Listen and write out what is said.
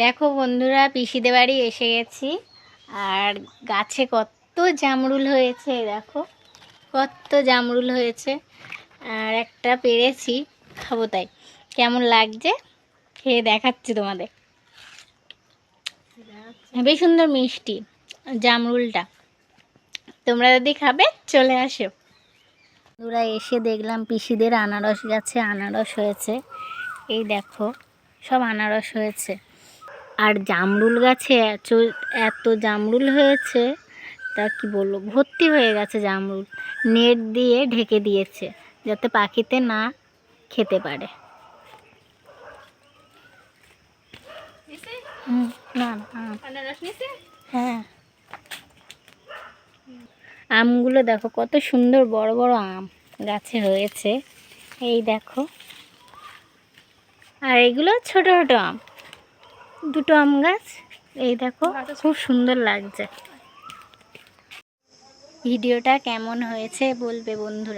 দেখো বন্ধুরা, পিসিদের বাড়ি এসে গেছি। আর গাছে কত জামরুল হয়েছে, দেখো কত জামরুল হয়েছে। আর একটা পেরেছি, খাবো। তাই কেমন লাগছে খেয়ে দেখাচ্ছি তোমাদের। বেশ সুন্দর মিষ্টি জামরুলটা। তোমরা যদি খাবে চলে আসো। বন্ধুরা, এসে দেখলাম পিসিদের আনারস গাছে আনারস হয়েছে। এই দেখো, সব আনারস হয়েছে। আর জামরুল গাছে এত জামরুল হয়েছে, তা কি বলবো, ভর্তি হয়ে গেছে জামরুল। নেট দিয়ে ঢেকে দিয়েছে যাতে পাখিতে না খেতে পারে। না হ্যাঁ, আমগুলো দেখো কত সুন্দর, বড় বড় আম গাছে হয়েছে। এই দেখো, আর এগুলো ছোট ছোট আম, দুটো আম গাছ। এই দেখো, খুব সুন্দর লাগছে। ভিডিওটা কেমন হয়েছে বলবে বন্ধুরা।